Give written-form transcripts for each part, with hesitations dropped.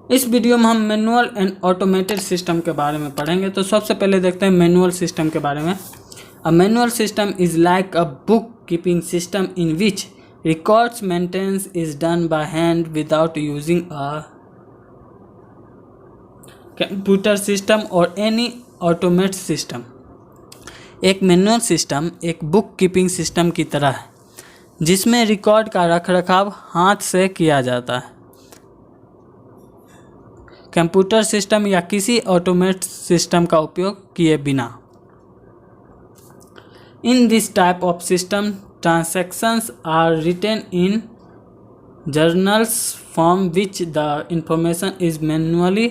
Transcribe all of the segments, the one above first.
इस वीडियो में हम मैनुअल एंड ऑटोमेटेड सिस्टम के बारे में पढ़ेंगे। तो सबसे पहले देखते हैं मैनुअल सिस्टम के बारे में। A manual system is like a book keeping system in which records maintenance is done by hand without using a computer system और एनी ऑटोमेट सिस्टम। एक मैनुअल सिस्टम एक बुक कीपिंग सिस्टम की तरह है जिसमें रिकॉर्ड का रखरखाव हाथ से किया जाता है, कंप्यूटर सिस्टम या किसी ऑटोमेट सिस्टम का उपयोग किए बिना। In this type of system transactions are written in journals from which the information is manually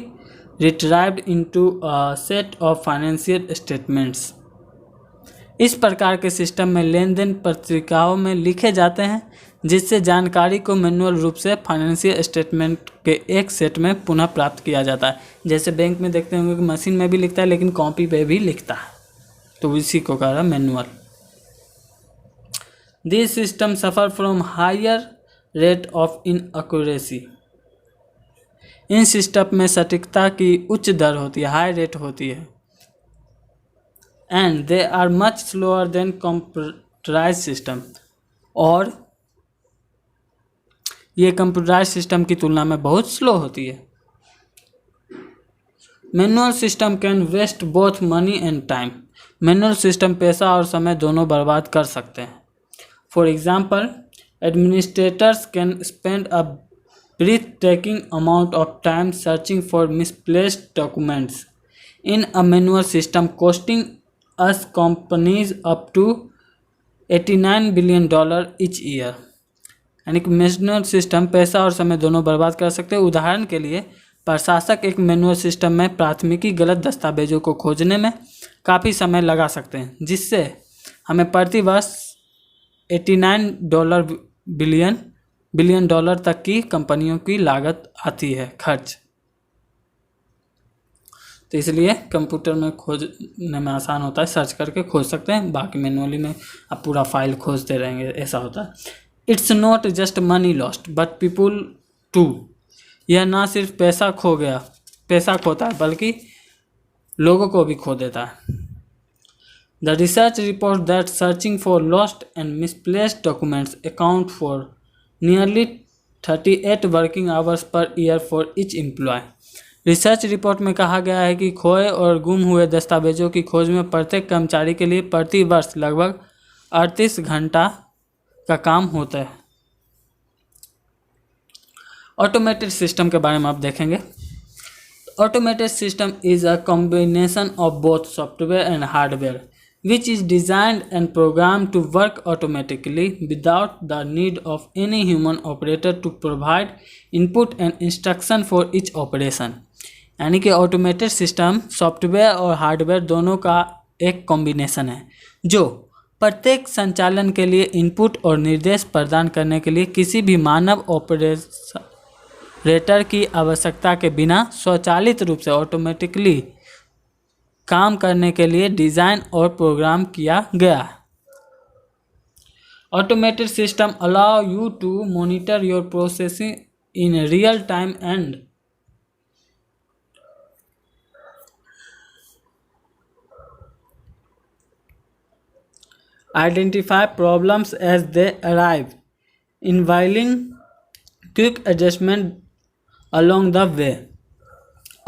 retrieved into a set of financial statements. इस प्रकार के सिस्टम में लेन देन पत्रिकाओं में लिखे जाते हैं जिससे जानकारी को मैनुअल रूप से फाइनेंशियल स्टेटमेंट के एक सेट में पुनः प्राप्त किया जाता है। जैसे बैंक में देखते होंगे कि मशीन में भी लिखता है लेकिन कॉपी पे भी लिखता है, तो इसी को कह रहा है manual. This system suffer from higher rate of inaccuracy. इन सिस्टम में सटीकता की उच्च दर होती है, हाई रेट होती है। And they are much slower than computerise system, और ये कंप्यूटराइज सिस्टम की तुलना में बहुत स्लो होती है। Manual system can waste both money and time. Manual system पैसा और समय दोनों बर्बाद कर सकते हैं। For example, administrators can spend a breathtaking amount of time searching for misplaced documents in a manual system, costing us companies up to $89 billion each year। यानी कि मैनुअल सिस्टम पैसा और समय दोनों बर्बाद कर सकते हैं। उदाहरण के लिए, प्रशासक एक मैनुअल सिस्टम में प्राथमिकी गलत दस्तावेजों को खोजने में काफ़ी समय लगा सकते हैं, जिससे हमें प्रति वर्ष $89 बिलियन डॉलर तक की कंपनियों की लागत आती है, खर्च। तो इसलिए कंप्यूटर में खोजने में आसान होता है, सर्च करके खोज सकते हैं। बाकी मैनुअली में आप पूरा फाइल खोजते रहेंगे, ऐसा होता है। It's not just money lost but people too. यह ना सिर्फ पैसा खोता है बल्कि लोगों को भी खो देता है। The research report that searching for lost and misplaced documents account for nearly 38 working hours per year for each employ. Research report में कहा गया है कि खोए और गुम हुए दस्तावेजों की खोज में प्रत्येक कर्मचारी के लिए प्रति वर्ष लगभग 38 घंटा का काम होता है। ऑटोमेटेड सिस्टम के बारे में आप देखेंगे। Automated system is a combination of both software and hardware which is designed and programmed to work automatically without the need of any human operator to provide input and instruction for each operation। यानी कि automated system software और hardware दोनों का एक combination है जो प्रत्येक संचालन के लिए इनपुट और निर्देश प्रदान करने के लिए किसी भी मानव ऑपरेटर की आवश्यकता के बिना स्वचालित रूप से ऑटोमेटिकली काम करने के लिए डिज़ाइन और प्रोग्राम किया गया है। Automated system allow you to monitor your processing in real time and identify problems as they arrive, enabling quick adjustment along the way.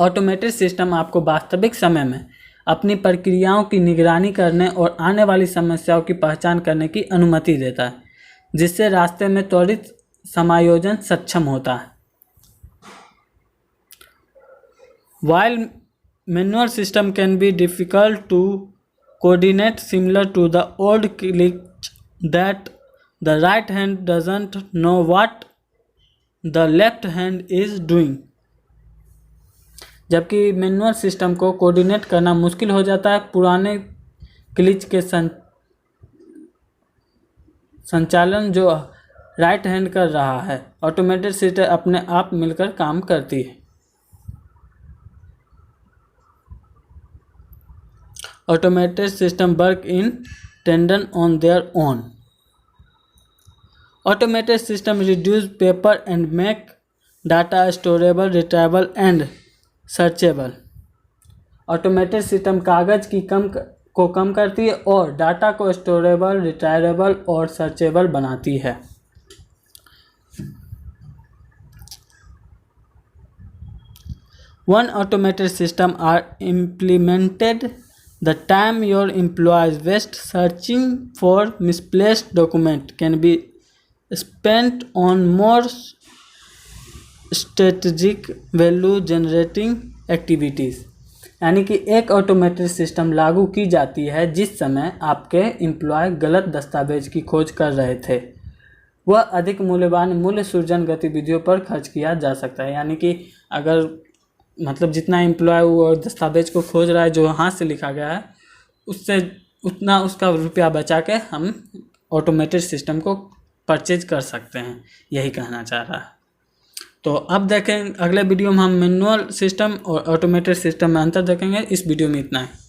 Automated system आपको वास्तविक समय में अपनी प्रक्रियाओं की निगरानी करने और आने वाली समस्याओं की पहचान करने की अनुमति देता है, जिससे रास्ते में त्वरित समायोजन सक्षम होता है। While manual system can be difficult to coordinate, similar to the old glitch that the right hand doesn't know what the left hand is doing। जबकि मैनुअल सिस्टम को कोऑर्डिनेट करना मुश्किल हो जाता है पुराने ग्लिच के संचालन जो राइट हैंड कर रहा है। ऑटोमेटेड सिस्टम अपने आप मिलकर काम करती है। Automated system work in tandem on their own. Automated system reduce paper and make data storable, retrievable and searchable. Automated system कागज़ की को कम करती है और डाटा को स्टोरेबल, रिट्राइबल और सर्चेबल बनाती है। One automated system are implemented the time your employees waste searching for misplaced document can be spent on more strategic value generating activities। यानी कि एक ऑटोमेटेड सिस्टम लागू की जाती है जिस समय आपके एम्प्लॉय गलत दस्तावेज की खोज कर रहे थे, वह अधिक मूल्यवान मूल्य सृजन गतिविधियों पर खर्च किया जा सकता है। यानी कि अगर मतलब जितना एम्प्लॉय वो दस्तावेज को खोज रहा है जो हाथ से लिखा गया है, उससे उतना उसका रुपया बचा के हम ऑटोमेटेड सिस्टम को परचेज कर सकते हैं, यही कहना चाह रहा है। तो अब देखें अगले वीडियो में हम मैनुअल सिस्टम और ऑटोमेटेड सिस्टम में अंतर देखेंगे। इस वीडियो में इतना है।